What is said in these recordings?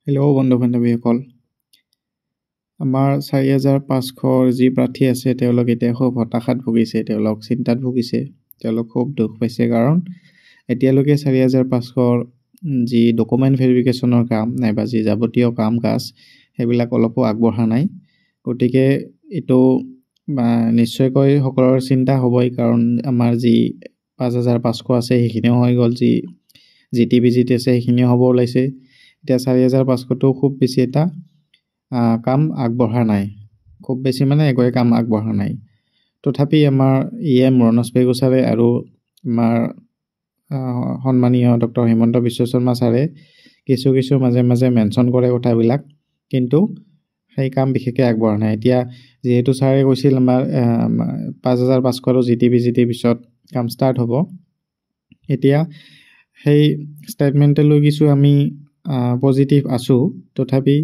Hello' বন্ধু বান্ধৱীসকল, আমাৰ ৪৫০০ যি প্ৰাৰ্থী আছে তেওঁলোক এতিয়া খুব হতাশাত ভুগিছে, তেওঁলোক চিন্তাত ভুগিছে, তেওঁলোক খুব দুখ পাইছে। কাৰণ এতিয়ালৈকে ৪৫০০ যি ডকুমেণ্ট ভেৰিফিকেশ্যনৰ কাম নাইবা যি যাৱতীয় কাম কাজ সেইবিলাক অলপো আগবঢ়া নাই। গতিকে এইটো নিশ্চয়কৈ সকলোৰে চিন্তা হ'বই, কাৰণ আমাৰ যি ৫৫০০ আছে সেইখিনিও হৈ গ'ল, যি GT আছে সেইখিনিও হ'ব ওলাইছে। এতিয়া ৪৫০০টো খুব বেছি এটা কাম আগবঢ়া নাই, খুব বেছি মানে একোৱে কাম আগবঢ়া নাই। তথাপি আমাৰ মৰণোজ পেগু ছাৰে আৰু আমাৰ সন্মানীয় ডক্টৰ হিমন্ত বিশ্ব শৰ্মা ছাৰে কিছু মাজে মাজে মেনশ্যন কৰে কথাবিলাক, কিন্তু সেই কাম বিশেষকৈ আগবঢ়া নাই। এতিয়া যিহেতু ছাৰে কৈছিল আমাৰ ৫৫০০ আৰু GT পিছত কাম ষ্টাৰ্ট হ'ব, এতিয়া সেই ষ্টেটমেণ্টে লৈ কিছু আমি পজিটিভ আছোঁ। তথাপি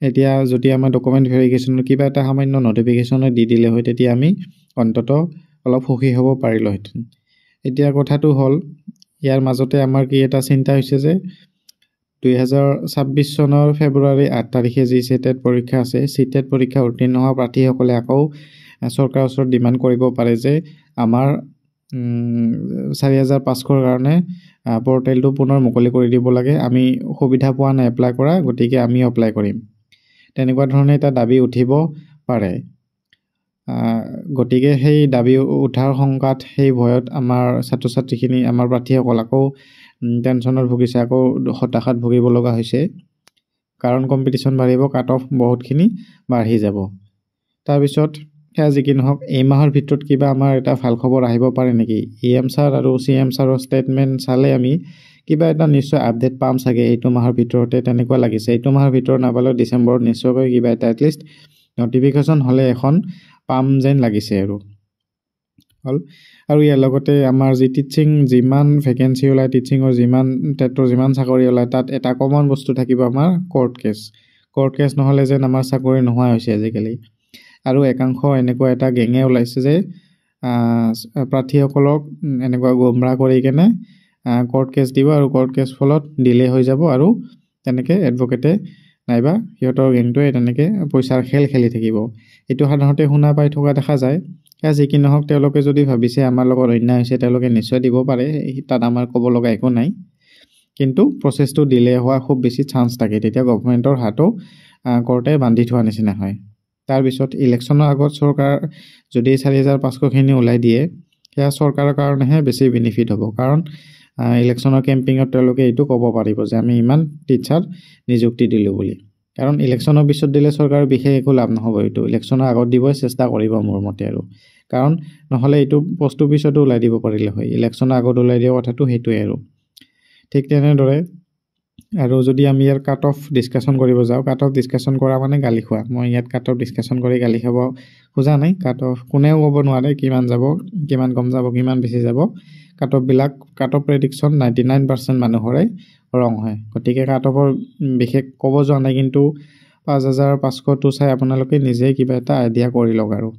এতিয়া যদি আমাৰ ডকুমেণ্ট ভেৰিফিকেশ্যনৰ কিবা এটা সামান্য নটিফিকেশ্যনো দি দিলে হয়, তেতিয়া আমি অন্ততঃ অলপ সুখী হ'ব পাৰিলোহেঁতেন। এতিয়া কথাটো হ'ল, ইয়াৰ মাজতে আমাৰ কি এটা চিন্তা হৈছে যে ২০২৬ চনৰ ফেব্ৰুৱাৰী ৮ তাৰিখে যি CTET পৰীক্ষা আছে, CTET পৰীক্ষা উত্তীৰ্ণ হোৱা প্ৰাৰ্থীসকলে আকৌ চৰকাৰৰ ওচৰত ডিমাণ্ড কৰিব পাৰে যে আমাৰ ৪৫০০ৰ কাৰণে পৰ্টেলটো পুনৰ মুকলি কৰি দিব লাগে, আমি সুবিধা পোৱা নাই এপ্লাই কৰা, গতিকে আমি এপ্লাই কৰিম। তেনেকুৱা ধৰণে এটা দাবী উঠিব পাৰে। গতিকে সেই দাবী উঠাৰ শংকাত, সেই ভয়ত আমাৰ ছাত্ৰ ছাত্ৰীখিনি, আমাৰ প্ৰাৰ্থীসকল আকৌ টেনশ্যনত ভুগিছে, আকৌ হতাশাত ভুগিব লগা হৈছে। কাৰণ কম্পিটিশ্যন বাঢ়িব, কাট অফ বহুতখিনি বাঢ়ি যাব। তাৰপিছত সেয়া যি কি নহওক, এই মাহৰ ভিতৰত কিবা আমাৰ এটা ভাল খবৰ আহিব পাৰে নেকি? EM ছাৰ আৰু CM ছাৰৰ ষ্টেটমেণ্ট চালে আমি কিবা এটা নিশ্চয় আপডেট পাম চাগে এইটো মাহৰ ভিতৰতে, তেনেকুৱা লাগিছে। এইটো মাহৰ ভিতৰত নাপালেও ডিচেম্বৰত নিশ্চয়কৈ কিবা এটা এটলিষ্ট নটিফিকেশ্যন হ'লে এখন পাম যেন লাগিছে আৰু ইয়াৰ লগতে আমাৰ যি টিচিং যিমান ভেকেঞ্চি ওলায়, টিচিঙৰ টেটৰ যিমান চাকৰি ওলায়, তাত এটা কমন বস্তু থাকিব আমাৰ কোৰ্ট কেছ নহ'লে যেন আমাৰ চাকৰি নোহোৱা হৈছে আজিকালি। আৰু একাংশ এনেকুৱা এটা গেঙে ওলাইছে যে প্ৰাৰ্থীসকলক এনেকুৱা গোমৰাহ কৰি কেনে কোৰ্ট কেছ দিব, আৰু কোৰ্ট কেছ ফলত ডিলে হৈ যাব, আৰু তেনেকৈ এডভকেটে নাইবা সিহঁতৰ গেংটোৱে তেনেকৈ পইচাৰ খেল খেলি থাকিব। এইটো সাধাৰণতে শুনা পাই থকা দেখা যায়। সেয়া যি কি নহওক, তেওঁলোকে যদি ভাবিছে আমাৰ লগত অন্যায় হৈছে, তেওঁলোকে নিশ্চয় দিব পাৰে, তাত আমাৰ ক'ব লগা একো নাই। কিন্তু প্ৰচেছটো ডিলে হোৱা খুব বেছি চান্স থাকে, তেতিয়া গভৰ্ণমেণ্টৰ হাতো কোৰ্টে বান্ধি থোৱা নিচিনা হয়। তাৰপিছত ইলেকশ্যনৰ আগত চৰকাৰ যদি ৪৫০০খিনি ওলাই দিয়ে, সেয়া চৰকাৰৰ কাৰণেহে বেছি বেনিফিট হ'ব। কাৰণ ইলেকশ্যনৰ কেম্পিঙত তেওঁলোকে এইটো ক'ব পাৰিব যে আমি ইমান টিচাৰ নিযুক্তি দিলোঁ বুলি। কাৰণ ইলেকশ্যনৰ পিছত দিলে চৰকাৰৰ বিশেষ একো লাভ নহ'ব, এইটো ইলেকশ্যনৰ আগত দিবই চেষ্টা কৰিব মোৰ মতে। আৰু কাৰণ নহ'লে এইটো পোষ্টৰ পিছতো ওলাই দিব পাৰিলে হয়, ইলেকশ্যনৰ আগত ওলাই দিয়া কথাটো সেইটোৱে। আৰু ঠিক তেনেদৰে আৰু যদি আমি ইয়াৰ কাট অফ ডিছকাশ্যন কৰিব যাওঁ, কাট অফ ডিছকাশ্যন কৰা মানে গালি খোৱা। মই ইয়াত কাট অফ ডিছকাশ্যন কৰি গালি খাব খোজা নাই। কাট অফ কোনেও ক'ব নোৱাৰে কিমান যাব, কিমান কম যাব, কিমান বেছি যাব। কাট অফ প্ৰেডিকশ্যন 99% মানুহৰে ৰং হয়। গতিকে কাট অফৰ বিশেষ ক'ব যোৱা নাই, কিন্তু ৫৫০০টো চাই আপোনালোকে নিজেই কিবা এটা আইডিয়া কৰি লওক। আৰু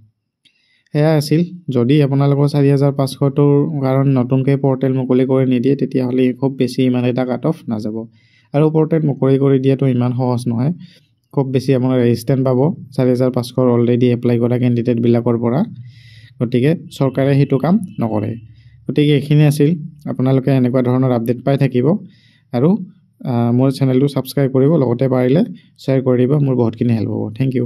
সেয়াই আছিল। যদি আপোনালোকৰ ৪৫০০টোৰ কাৰণে নতুনকৈ পৰ্টেল মুকলি কৰি নিদিয়ে, তেতিয়াহ'লে খুব বেছি ইমান এটা কাট অফ নাযাব। আৰু পৰ্টেল মুকলি কৰি দিয়াটো ইমান সহজ নহয়, খুব বেছি আপোনাৰ ৰেজিষ্টেণ্ট পাব ৪৫০০ৰ অলৰেডি এপ্লাই কৰা কেণ্ডিডেটবিলাকৰ পৰা। গতিকে চৰকাৰে সেইটো কাম নকৰে। গতিকে এইখিনি আছিল। আপোনালোকে এনেকুৱা ধৰণৰ আপডেট পাই থাকিব, আৰু মোৰ চেনেলটো ছাবস্ক্ৰাইব কৰিব, লগতে পাৰিলে শ্বেয়াৰ কৰি দিব, মোৰ বহুতখিনি হেল্প হ'ব। Thank U.